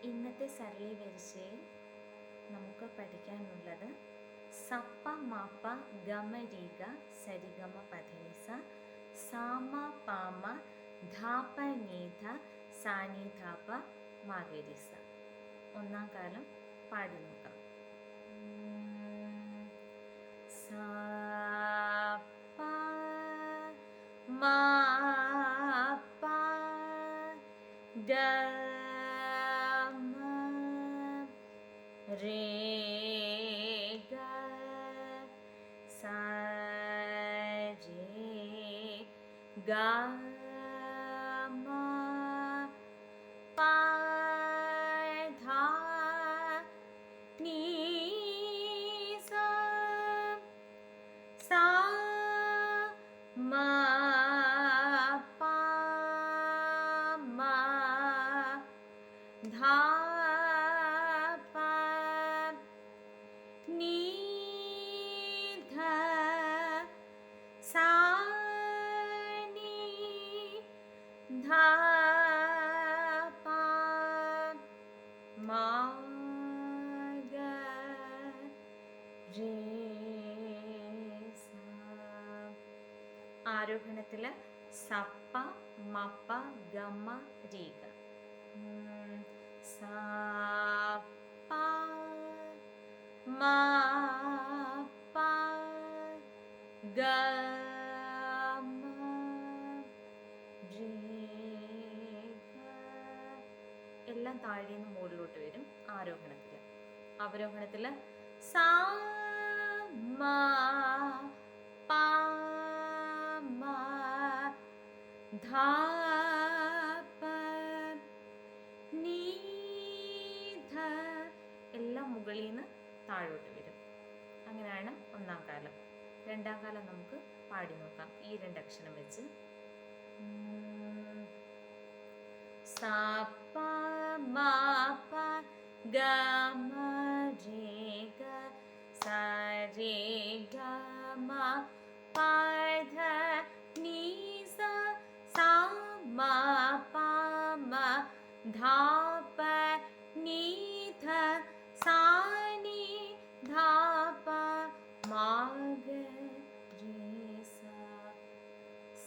ഇന്നത്തെ സരളീകരിച്ചയിൽ നമുക്ക് പഠിക്കാനുള്ളത് സപ്പ മാപ്പ ഗമ രീഗ സരിഗമ പധനിസ സാമ പാമ ധാപ നീധ സാനി ധാപ മാഗരിസ. ഒന്നാം കാലം പാടി നോക്കാം. സപ്പ മാപ്പ ഗമ രേഗ സരി ഗമ പധ നീ സ സ മ പ മ ധ പ നീ ധ സാ നീ ധ പ മ ഗ രേ സ. ആരോഹണത്തിൽ സപ്പ മപ്പ ഗമ രീഗ. സപ്പ മപ്പ ഗമ രീഗ. എല്ലാം താഴെ നിന്ന് മുകളിലോട്ട് വരും ആരോഹണത്തിൽ. അവരോഹണത്തിൽ സാ മ പ മ ധ പ നീ ധ. എല്ലാം മുകളിൽ നിന്ന് താഴോട്ട് വരും. അങ്ങനെയാണ് ഒന്നാം കാലം. രണ്ടാം കാലം നമുക്ക് പാടി നോക്കാം ഈ രണ്ടക്ഷരം വെച്ച്. സപ്പ മപ്പ ഗമ രേഗ സരി ഗമ പധ നീ സ സാ മ പ മ ധ പ നീ ധ സാ നീ ധ പ മ ഗ രേ സ.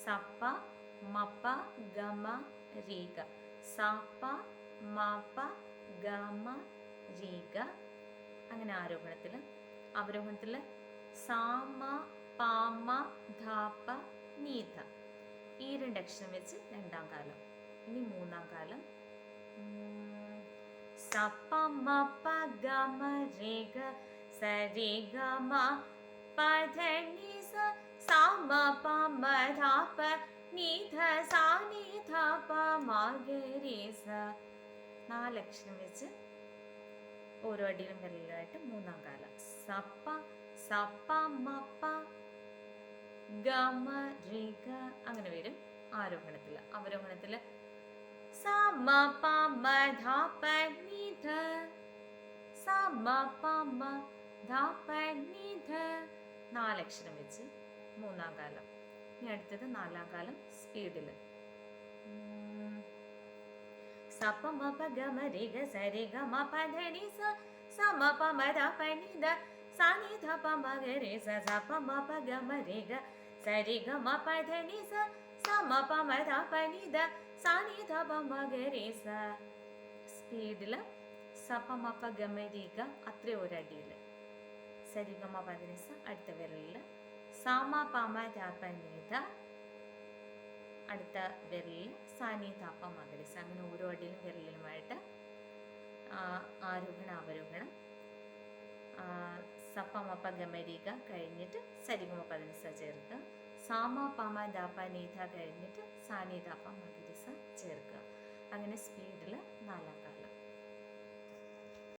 സപ്പ മപ്പ ഗമ രീഗ. സപ്പ മപ്പ ഗമ രീഗ. അങ്ങനെ ആരോഹണത്തിൽ. അവരോഹണത്തിൽ സാമ പാമ ധാപ നീധ. ഈ രണ്ടക്ഷരം വെച്ച് രണ്ടാം കാലം. ഇനി മൂന്നാം കാലം. സപ്പ മപ്പ ഗമ രേഗ സരി ഗമ പധ നീ സ സാ മ പ മ ധ പ നീ ധ സാ നീ ധ പ മ ഗ രേ സ. നാലക്ഷരം വെച്ച് ഓരോ അടിയിലും വിരലായിട്ട് മൂന്നാം കാലം. സപ്പ സപ്പ മപ്പ ഗമ രേഗ. അങ്ങനെ വരും ആരോഹണത്തിൽ. അവരോഹണത്തിൽ സ മ പ മ ധ പ നീ ധ സ മ പ മ ധ പ നീ ധ. നാലക്ഷരം വെച്ച് മൂന്നാം കാലം. ഇനി അടുത്തത് നാലാം കാലം സ്പീഡിൽ. സപ്പ മപ്പ ഗമ രേഗ സരി ഗമ പധ നീ സ സ മ പ മ ധ പ നീ ധ സാ നീ ധ പ മ ഗ രേ സ. സപ്പ മപ്പ ഗമ രേഗ സരി ഗമ പധ നീ സ സ മ പ മ ധ പ നീ ധ സാ നീ ധ പ മ ഗ രേ സ. സ്പീഡിൽ സപ്പ മപ്പ ഗമ രേഗ അത്രയും ഒരടിയിൽ. സരി ഗമ പധ നീ സ അടുത്ത വിരലിൽ. സാമ പാമ ധ പ നീ ധ അടുത്ത വിരലിൽ. സാനി ധാപ്പ മകരസ. അങ്ങനെ ഓരോ അടിയിലും വിരലിലുമായിട്ട് ആരോഹണം അവരോഹണം. സപ്പ മപ്പ ഗമരീക കഴിഞ്ഞിട്ട് സരിഗമ പദനിസ ചേർക്കുക. സാമ പാമ ധാപ്പ നീധ കഴിഞ്ഞിട്ട് സാനി ധാപ്പ മകരസ ചേർക്കുക. അങ്ങനെ സ്പീഡിൽ നാലാം കാലം.